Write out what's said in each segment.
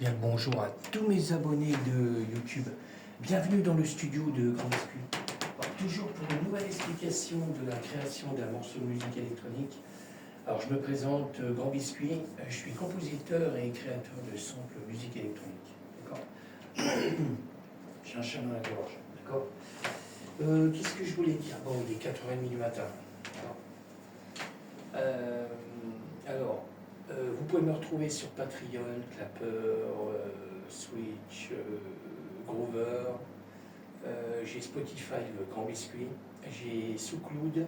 Bien le bonjour à tous mes abonnés de YouTube. Bienvenue dans le studio de Grand Biscuit. Alors, toujours pour une nouvelle explication de la création d'un morceau de musique électronique. Alors je me présente Grand Biscuit, je suis compositeur et créateur de samples musique électronique. D'accord. J'ai un chat dans la gorge. D'accord. Qu'est-ce que je voulais dire? Bon, il est 4h30 du matin. Vous pouvez me retrouver sur Patreon, Clapper, Switch, Groover. J'ai Spotify, Grand Biscuit. J'ai SoundCloud,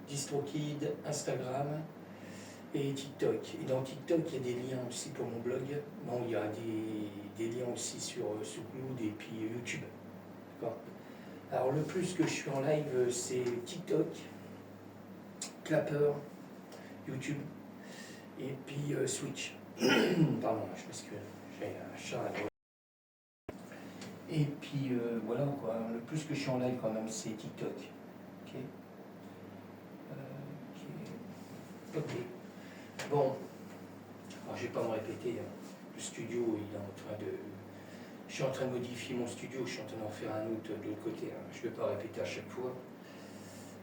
DistroKid, Instagram et TikTok. Et dans TikTok, il y a des liens aussi pour mon blog. Bon, il y a des liens aussi sur SoundCloud et puis YouTube. D'accord. Alors le plus que je suis en live, c'est TikTok, Clapper, YouTube et puis Switch. Pardon, je m'excuse, j'ai un chat à l'oreille. Et puis voilà quoi, le plus que je suis en live quand même, c'est TikTok. Ok. Ok. Bon, alors je vais pas me répéter, hein. Le studio, il est en train de. Je suis en train de modifier mon studio, je suis en train d'en faire un autre de l'autre côté, hein. Je ne vais pas répéter à chaque fois.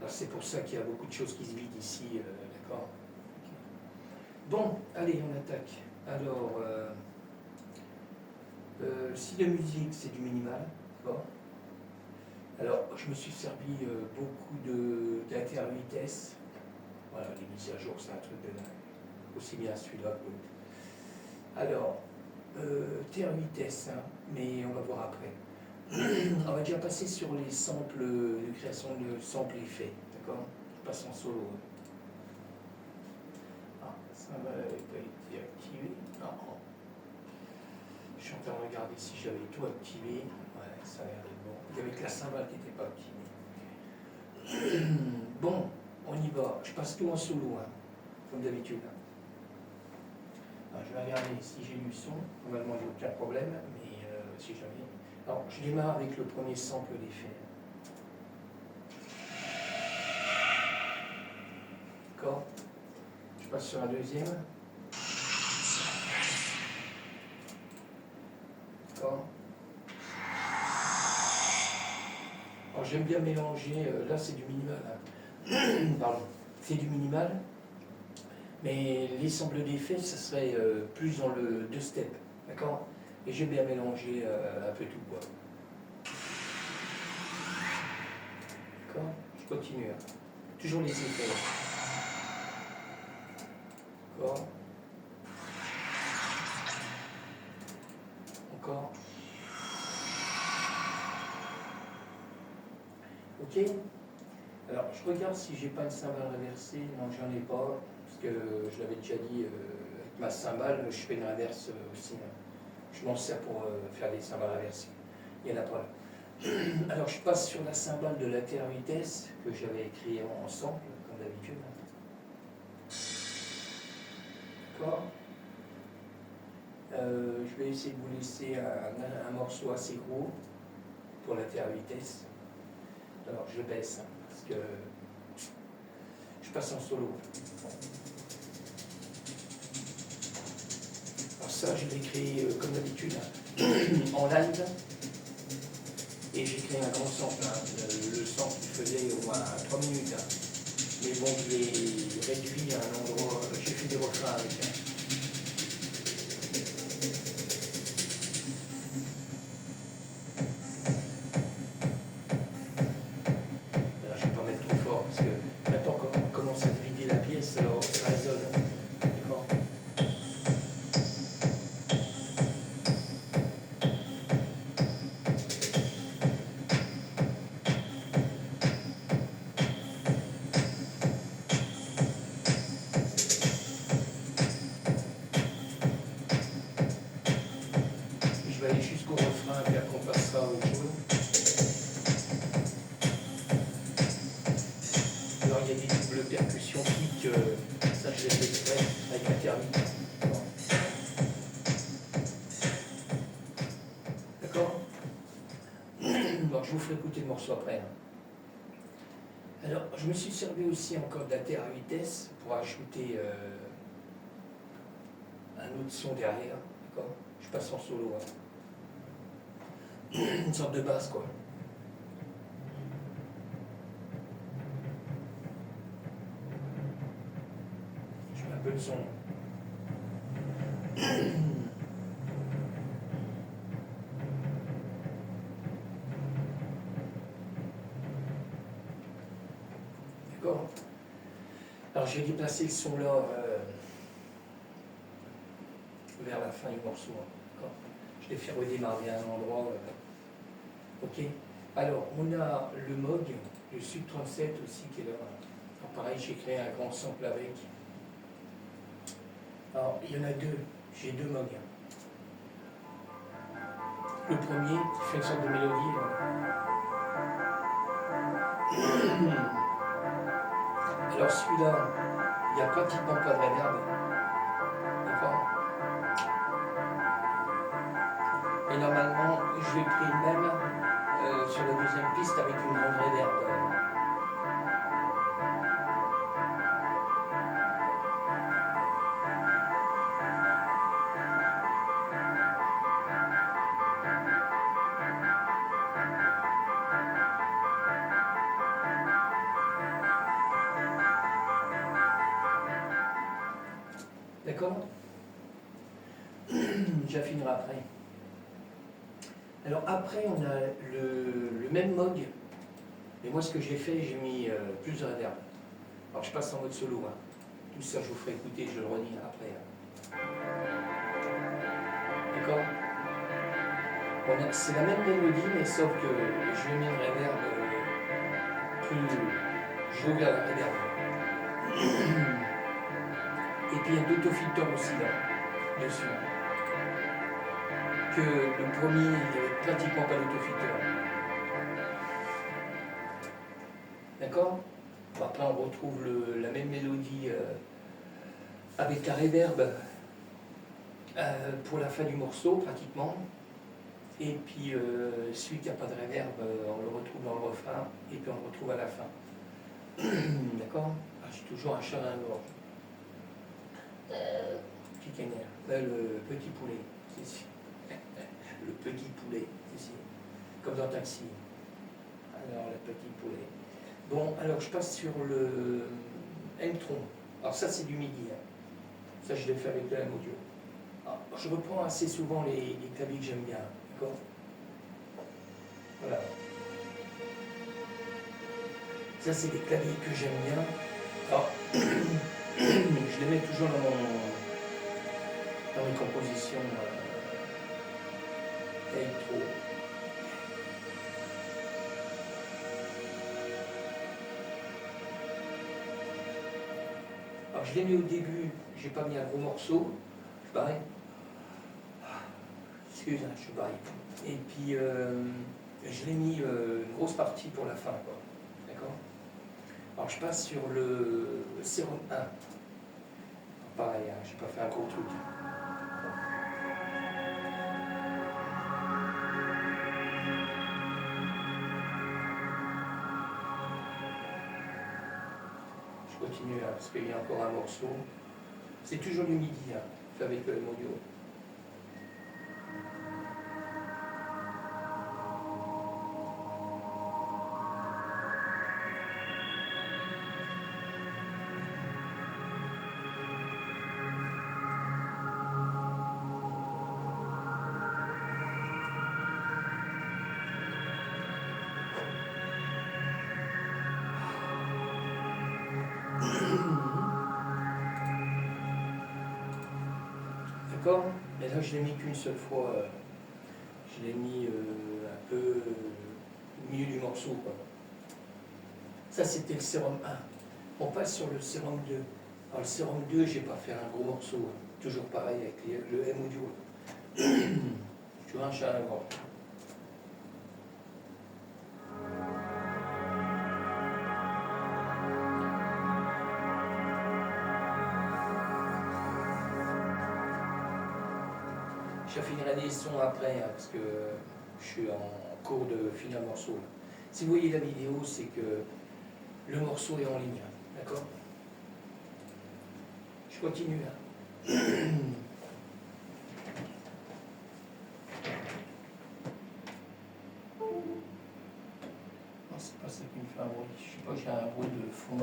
Alors c'est pour ça qu'il y a beaucoup de choses qui se vident ici, d'accord. Bon, allez, on attaque. Alors, le style de musique, c'est du minimal. D'accord. Alors, je me suis servi beaucoup d'inter-vitesse. Voilà, les mises à jour, c'est un truc de dingue. Aussi bien celui-là que l'autre. Alors, TR-vitesse, hein, mais on va voir après. On va déjà passer sur les samples de création de samples effets. D'accord. Je passe en solo. Ça n'a pas été activé. Non. Je suis en train de regarder si j'avais tout activé. Ouais, ça a l'air d'être bon. Il y avait que la cymbale qui n'était pas activée. Bon, on y va. Je passe tout en solo, hein, comme d'habitude. Je vais regarder si j'ai du son. Normalement, il n'y a aucun problème, mais si jamais. Alors, je démarre avec le premier sample d'effet. D'accord. Je passe sur la deuxième. D'accord. Alors j'aime bien mélanger, là c'est du minimal. Hein. Pardon. C'est du minimal. Mais les samples d'effets, ça serait plus dans le deux step. D'accord. Et j'aime bien mélanger un peu tout, quoi. D'accord. Je continue. Hein. Toujours les effets. D'accord. Encore. Ok. Alors, je regarde si j'ai pas une cymbale inversée. Non, j'en ai pas, parce que je l'avais déjà dit, avec ma cymbale, je fais une inverse aussi. Hein. Je m'en sers pour faire des cymbales inversées. Il n'y en a pas là. Alors, je passe sur la cymbale de l'inter-vitesse que j'avais créée en sample, comme d'habitude. D'accord. Je vais essayer de vous laisser un morceau assez gros pour l'inter-vitesse. Alors, je baisse, hein, parce que je passe en solo. Alors ça, je l'ai créé comme d'habitude en live. Et j'ai créé un grand sample. Hein. Le sample qui faisait au moins 3 minutes. Hein. Mais bon, je l'ai réduit à un endroit. J'ai fait des refrains avec. Hein. Alors, je ne vais pas mettre trop fort parce que maintenant, quand on commence à vider la pièce, alors ça résonne. D'accord. Je vais aller jusqu'au refrain, puis après on passera à autre chose. Alors il y a des doubles percussions piques, ça je l'ai fait exprès avec l'intermittent. D'accord. Donc je vous ferai écouter le morceau après. Hein. Alors je me suis servi aussi encore d'inter-vitesse pour ajouter un autre son derrière. D'accord. Je passe en solo. Une sorte de basse, quoi. Je mets un peu de son. D'accord. Alors j'ai déplacé le son là vers la fin du morceau. D'accord. Je l'ai fait redémarrer à un endroit. Ok. Alors on a le Moog, le Sub 37 aussi qui est là. Alors, pareil, j'ai créé un grand sample avec. Alors il y en a deux. J'ai deux Moog. Le premier qui fait une sorte de mélodie. Alors celui-là, il n'y a pratiquement pas de reverb. D'accord. Et normalement, je l'ai pris même sur la deuxième piste avec une grande reverb. D'accord. J'affinerai après. Alors après, on a le même Moog. Et moi, ce que j'ai fait, j'ai mis plus de reverb. Alors je passe en mode solo. Tout ça, je vous ferai écouter, je le redis après. D'accord. C'est la même mélodie, mais sauf que je lui ai mis une reverb plus. J'ai ouvert la reverb. Et puis il y a d'autofilter aussi là, dessus. Que le premier, il n'y avait pratiquement pas d'autofilter. D'accord. Après, on retrouve la même mélodie avec la reverb pour la fin du morceau, pratiquement. Et puis, celui qui n'a pas de reverb, on le retrouve dans le refrain, et puis on le retrouve à la fin. D'accord. J'ai toujours un chat à la gorge. Petit canard. Là, le petit poulet, c'est ici. Le petit poulet, c'est ici. Comme dans Taxi. Alors, le petit poulet. Bon, alors je passe sur le M-Tron. Alors ça, c'est du MIDI. Ça, je l'ai fait avec le M-Audio. Je reprends assez souvent les claviers que j'aime bien. D'accord. Voilà. Ça, c'est des claviers que j'aime bien. Alors, je les mets toujours dans mes compositions électro. Alors, je l'ai mis au début, j'ai pas mis un gros morceau. Je barre. Excuse, je suis barré. Et puis, je l'ai mis une grosse partie pour la fin. D'accord. Alors, je passe sur le Serum 1. Pareil, je n'ai pas fait un gros truc. Je continue parce qu'il y a encore un morceau. C'est toujours du MIDI, fait avec le M-Audio. D'accord. Et là, je l'ai mis qu'une seule fois. Je l'ai mis un peu au milieu du morceau. Quoi. Ça, c'était le Serum 1. On passe sur le Serum 2. Alors, le Serum 2, j'ai pas fait un gros morceau. Toujours pareil avec le M-Audio. Tu vois, un chat à la gorge. J'affinerai des sons après, parce que je suis en cours de finir le morceau. Si vous voyez la vidéo, c'est que le morceau est en ligne, d'accord. Je continue là. fois j'ai un bruit de fond,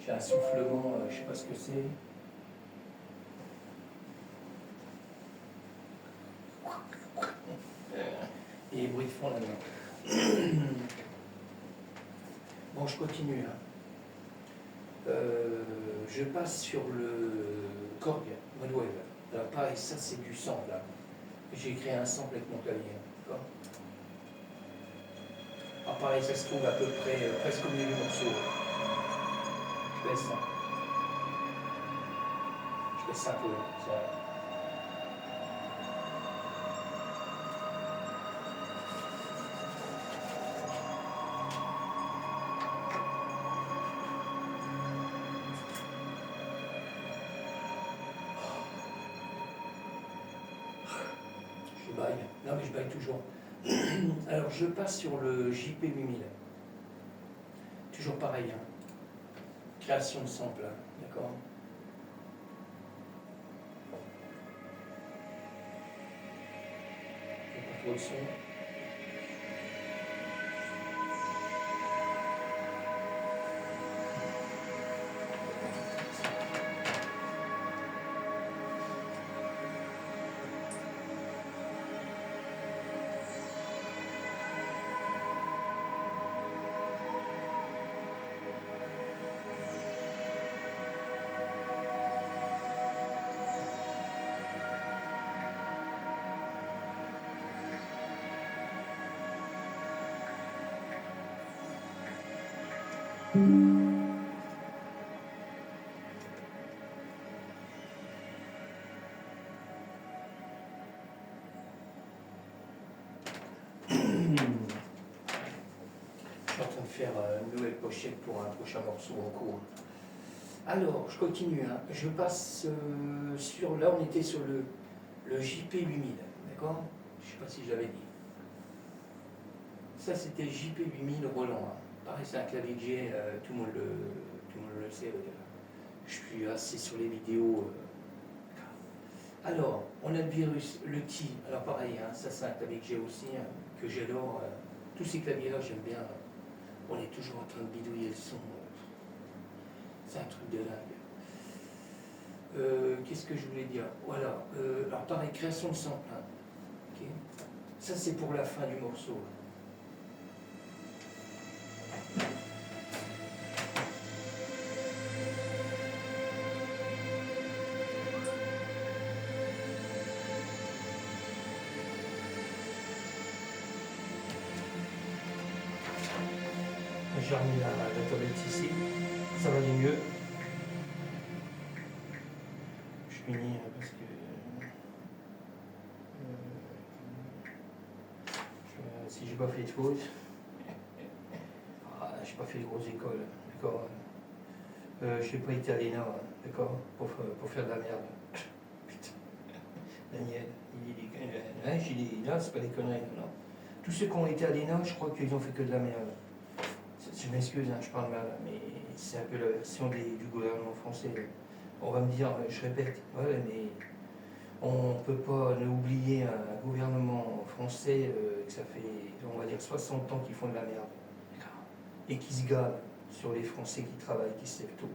j'ai un soufflement, je ne sais pas ce que c'est. Et bruit de fond là-dedans. Bon, je continue. Hein. Je passe sur le Korg Modwave. Alors pareil, ça c'est du sample. Là. J'ai créé un sample avec mon clavier. D'accord. Alors pareil, ça se trouve à peu près presque au milieu du morceau. Je baisse ça. Je baisse ça un peu. Ça. Je baille. Non mais je baille toujours. Alors je passe sur le JP8000. Toujours pareil. Hein. Création de sample. Hein. D'accord. Pas trop de son. Je suis en train de faire une nouvelle pochette pour un prochain morceau en cours. Alors, je continue. Hein. Je passe sur... Là, on était sur le JP8000. D'accord. Je ne sais pas si je l'avais dit. Ça, c'était JP8000 Roland. Hein. Pareil, c'est un clavier que j'ai. Tout le monde le sait. Je suis assez sur les vidéos. Alors, on a le virus, le T. Alors, pareil, hein, ça, c'est un clavier que j'ai aussi, hein, que j'adore. Tous ces claviers-là, j'aime bien. On est toujours en train de bidouiller le son. C'est un truc de dingue. Qu'est-ce que je voulais dire? Voilà. Alors pareil, création de sample. Hein. Okay. Ça c'est pour la fin du morceau. J'ai remis la tablette ici. Ça va aller mieux. Je finis parce que si j'ai pas fait de faute, j'ai pas fait de grosses écoles, d'accord. Je n'ai pas été à l'ENA, d'accord, pour faire de la merde. Putain. Daniel, j'ai dit là, c'est pas des conneries, non. Tous ceux qui ont été à l'ENA, je crois qu'ils ont fait que de la merde. Je m'excuse, hein, je parle mal, mais c'est un peu la version du gouvernement français. On va me dire, je répète, ouais, mais on ne peut pas oublier un gouvernement français que ça fait, on va dire, 60 ans qu'ils font de la merde. Et qui se gavent sur les Français qui travaillent, qui se lèvent tôt.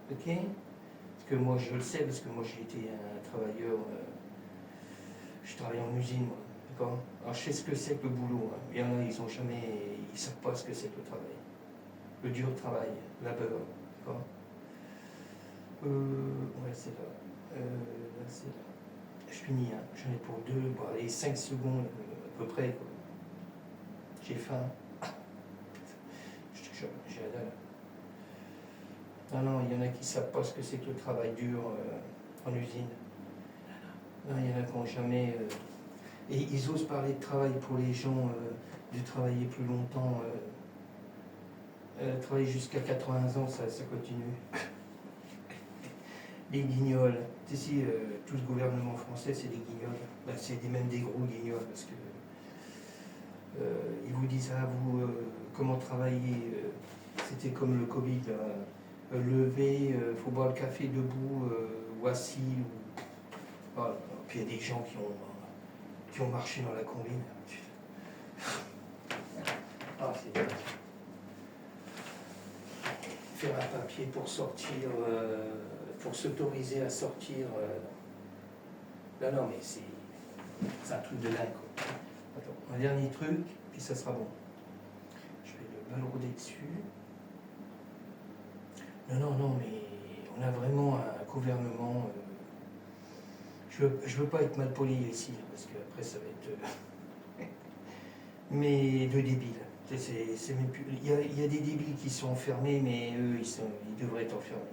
Ok? Parce que moi, je le sais, parce que moi, j'ai été un travailleur, je travaille en usine, moi. D'accord. Alors je sais ce que c'est que le boulot. Hein. Il y en a, ils ne savent pas ce que c'est que le travail. Le dur travail, labeur. D'accord. Ouais, c'est là. Là, c'est là. Je finis, hein. J'en ai pour 5 secondes à peu près. Quoi. J'ai faim. Je te jure, j'ai la dalle. Non, il y en a qui ne savent pas ce que c'est que le travail dur en usine. Non, il y en a qui n'ont jamais... Et ils osent parler de travail pour les gens, de travailler plus longtemps. Travailler jusqu'à 80 ans, ça continue. Les guignols. Tu sais, tout ce gouvernement français, c'est des guignols. Ben, c'est même des gros guignols, parce que ils vous disent, ah, vous, comment travailler c'était comme le Covid, lever, faut boire le café debout, ou assis. Voilà. Puis il y a des gens qui ont marché dans la combine. Ah, c'est bien. Faire un papier pour sortir, pour s'autoriser à sortir. Non, non, mais c'est un truc de dingue, quoi. Attends, un dernier truc, puis ça sera bon. Je vais le balader dessus. Non, non, non, mais on a vraiment un gouvernement. Je veux pas être mal poli ici, parce qu'après ça va être. Mais de débiles. C'est même plus... il y a des débiles qui sont enfermés, mais eux, ils devraient être enfermés.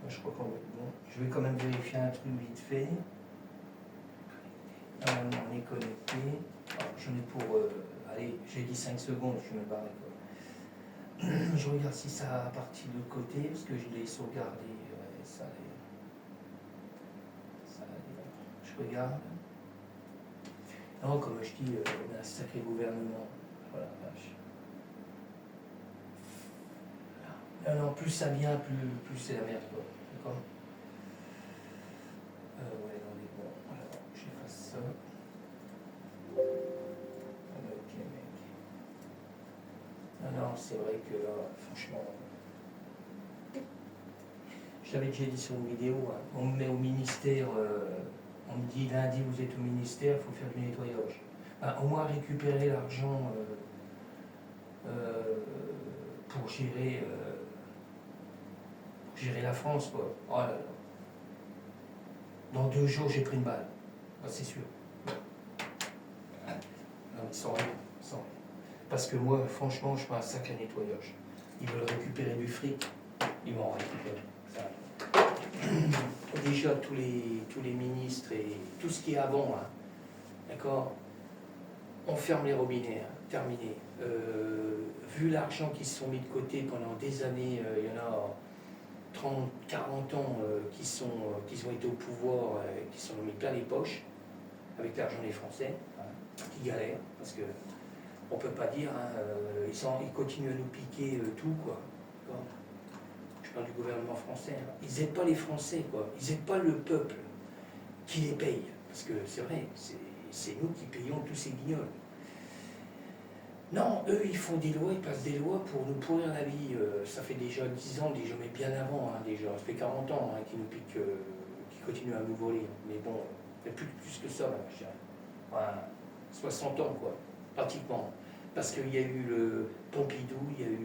Moi, je crois qu'on va être bon. Je vais quand même vérifier un truc vite fait. On est connecté. J'en ai pour... allez, j'ai dit 5 secondes, je me barre. Je regarde si ça a parti de l'autre côté, parce que je l'ai sauvegardé. Ouais, ça je regarde. Non, comme je dis, on a un sacré gouvernement. Voilà, vache. Non, non, plus ça vient, plus c'est la merde, quoi. D'accord. Ouais, on est bon. Alors, j'efface ça. Ok, mec. Non, non, c'est vrai que là, franchement. Je l'avais déjà dit sur une vidéo, hein, on me met au ministère, on me dit lundi vous êtes au ministère, il faut faire du nettoyage. Ben, au moins récupérer l'argent pour gérer la France, quoi. Oh là là. Dans 2 jours, j'ai pris une balle. Ben, c'est sûr. Non, mais sans rien, sans rien. Parce que moi, franchement, je fais un sacré nettoyage. Ils veulent récupérer du fric, ils vont en récupérer. Ça. Déjà, tous les ministres et tout ce qui est avant, hein, d'accord, on ferme les robinets, hein, terminé. Vu l'argent qui se sont mis de côté pendant des années, il y en a 30, 40 ans qui ont été au pouvoir, qui se sont mis plein les poches, avec l'argent des Français, hein, qui galèrent, parce que on ne peut pas dire, hein, ils continuent à nous piquer tout, quoi. Je parle du gouvernement français. Hein. Ils n'aident pas les Français, quoi. Ils n'aident pas le peuple qui les paye. Parce que c'est vrai, c'est nous qui payons tous ces guignols. Non, eux, ils font des lois, ils passent des lois pour nous pourrir la vie. Ça fait déjà 10 ans, déjà, mais bien avant, hein, déjà. Ça fait 40 ans hein, qu'ils nous piquent, qu'ils continuent à nous voler. Mais bon, il y a plus que ça, là, je dirais. Voilà, 60 ans, quoi, pratiquement. Parce qu'il y a eu le Pompidou, il y a eu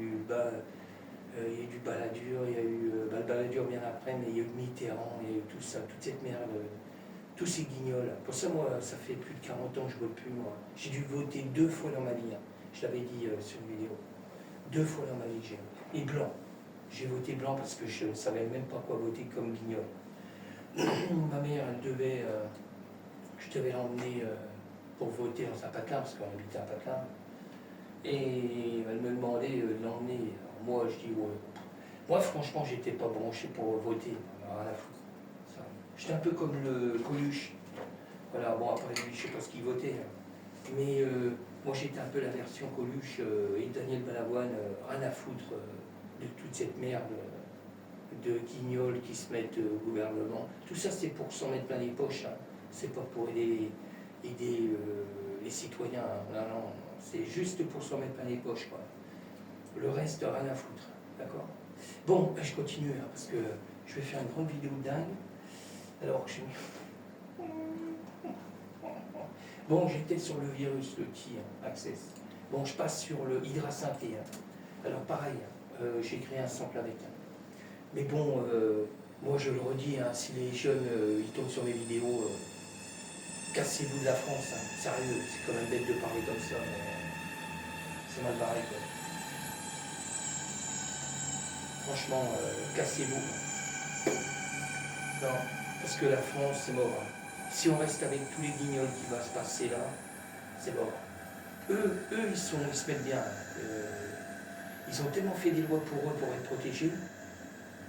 du Balladur, il y a eu le Balladur bien après, mais il y a eu Mitterrand, il y a eu tout ça, toute cette merde, tous ces guignols. Pour ça, moi, ça fait plus de 40 ans que je ne vote plus, moi. J'ai dû voter 2 fois dans ma vie, hein. Je l'avais dit sur une vidéo. 2 fois dans ma vie, et blanc. J'ai voté blanc parce que je ne savais même pas quoi voter comme guignol. Ma mère, je devais l'emmener pour voter dans un patelin, parce qu'on habitait à Patelin. Et elle me demandait de l'emmener. Moi, je dis, ouais. Moi, franchement, j'étais pas branché pour voter. Rien à foutre. J'étais un peu comme le Coluche. Voilà, bon, après lui, je sais pas ce qu'il votait. Hein. Mais moi, j'étais un peu la version Coluche et Daniel Balavoine, rien à foutre de toute cette merde de guignols qui se mettent au gouvernement. Tout ça, c'est pour s'en mettre plein les poches. Hein. C'est pas pour aider les citoyens. Hein. Non, non. C'est juste pour s'en mettre plein les poches, quoi. Le reste, rien à foutre, d'accord? Bon, je continue, hein, parce que je vais faire une grande vidéo dingue. Alors, bon, j'étais sur le virus, le T, hein, Access. Bon, je passe sur le Hydra Synthé. Hein. Alors, pareil, j'ai créé un sample avec. Hein. Mais bon, moi, je le redis, hein, si les jeunes, ils tombent sur mes vidéos, cassez-vous de la France, hein. Sérieux, c'est quand même bête de parler comme ça. C'est mal barré, quoi. Franchement, cassez-vous. Non, parce que la France, c'est mort. Hein. Si on reste avec tous les guignols qui va se passer là, c'est mort. Eux ils se mettent bien. Ils ont tellement fait des lois pour eux pour être protégés.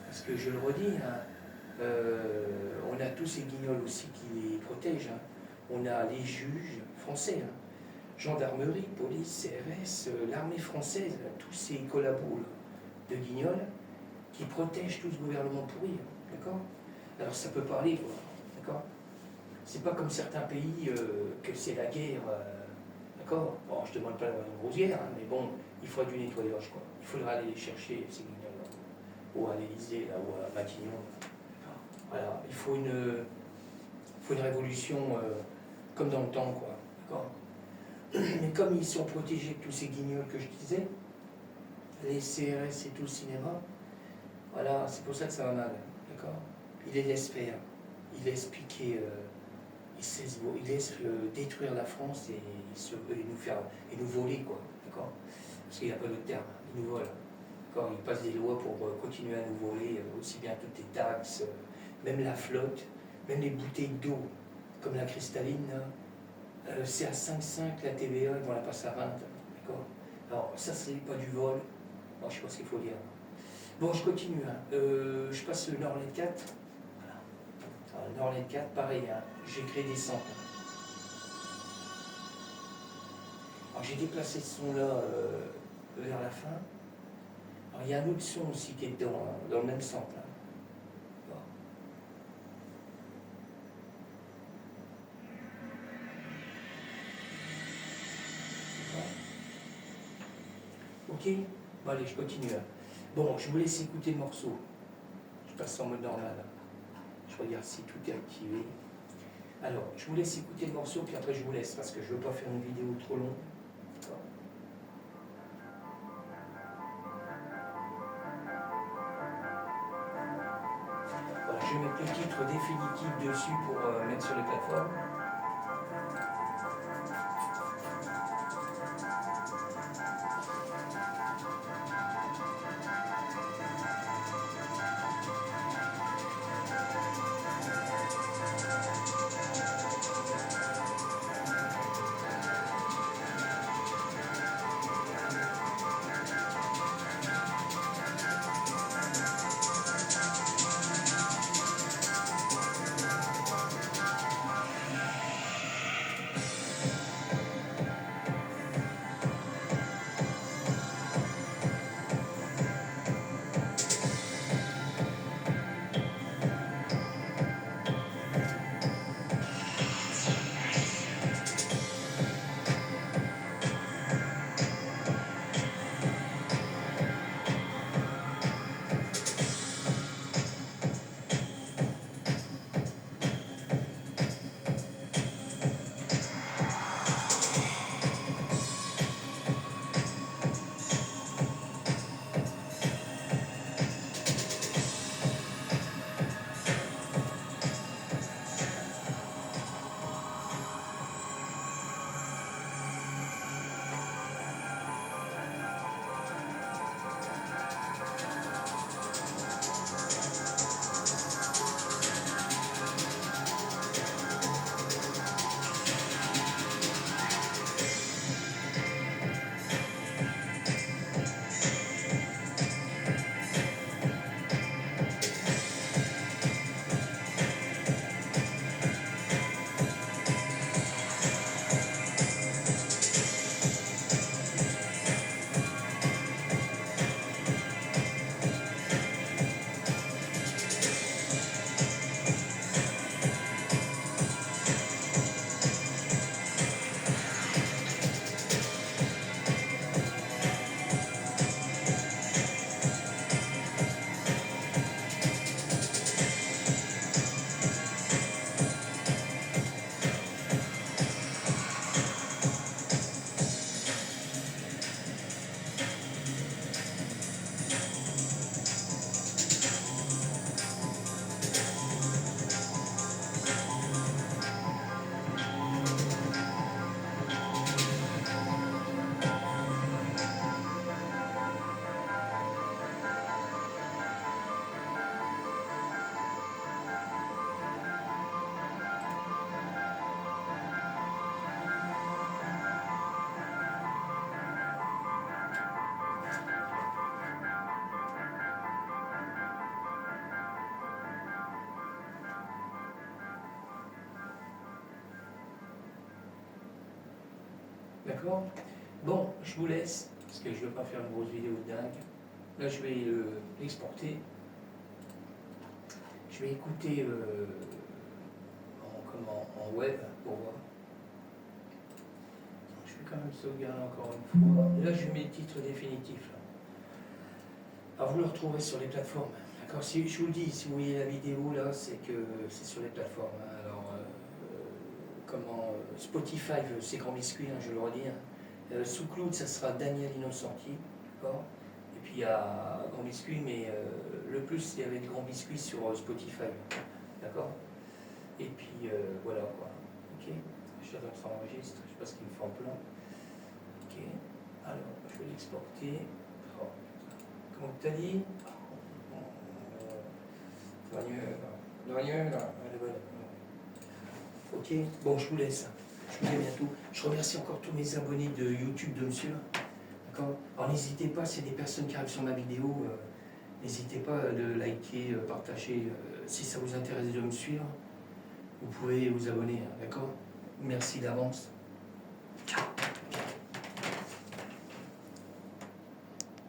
Parce que je le redis, hein, on a tous ces guignols aussi qui les protègent. Hein. On a les juges français, hein, gendarmerie, police, CRS, l'armée française, tous ces collabos de guignols qui protègent tout ce gouvernement pourri, hein, d'accord? Alors ça peut pas aller, quoi, d'accord? C'est pas comme certains pays que c'est la guerre, D'accord. Bon, je ne demande pas d'avoir une rosière, hein, mais bon, il faudra du nettoyage, quoi. Il faudra aller chercher ces guignols, ou à l'Élysée, là, ou à Matignon. Voilà, il faut une révolution comme dans le temps, quoi. D'accord. Mais comme ils sont protégés de tous ces guignols que je disais, les CRS et tout le cinéma, voilà, c'est pour ça que ça va mal, d'accord. Ils les laissent faire, ils laissent piquer, ils laissent détruire la France et nous voler, quoi, d'accord. Parce qu'il n'y a pas d'autre terme, ils nous volent, d'accord. Ils passent des lois pour continuer à nous voler, aussi bien toutes les taxes, même la flotte, même les bouteilles d'eau, comme la cristalline, c'est à 5,5 la TVA, ils vont la passer à 20, d'accord. Alors ça, c'est pas du vol. Bon, je sais pas ce qu'il faut dire. Bon, je continue. Hein. Je passe le Nord LED 4. Voilà. Alors, le Nord LED 4, pareil, hein. J'ai créé des samples. Alors j'ai déplacé ce son-là vers la fin. Alors il y a un autre son aussi qui est dans le même sample. Hein. Ok. Bon allez, je continue. Hein. Bon, je vous laisse écouter le morceau. Je passe en mode normal. Je regarde si tout est activé. Alors, je vous laisse écouter le morceau, puis après je vous laisse, parce que je ne veux pas faire une vidéo trop longue. Voilà, je vais mettre le titre définitif dessus pour mettre sur les plateformes. D'accord. Bon, je vous laisse, parce que je ne veux pas faire une grosse vidéo de dingue. Là, je vais l'exporter. Je vais écouter en web pour voir. Je vais quand même sauvegarder encore une fois. Là, je mets le titre définitif. Là. Alors, vous le retrouvez sur les plateformes. D'accord. Si je vous le dis, si vous voyez la vidéo là, c'est que c'est sur les plateformes. Hein. Alors, Spotify, c'est Grand Biscuit, hein, je le redis. Hein. Sous Cloud, ça sera Daniel Innocenti. D'accord. Et puis il y a Grand Biscuit, mais le plus, c'est avec Grand Biscuit sur Spotify. D'accord. Et puis voilà quoi. Ok. J'attends que ça enregistre. Je sais pas ce qu'il me fait en plan. Ok. Alors, je vais l'exporter. Oh. Comment tu as dit? Daniel, ok, bon, je vous laisse. Je vous dis à bientôt. Je remercie encore tous mes abonnés de YouTube de monsieur. D'accord. Alors n'hésitez pas, c'est des personnes qui arrivent sur ma vidéo. N'hésitez pas de liker, partager. Si ça vous intéresse de me suivre, vous pouvez vous abonner. D'accord. Merci d'avance.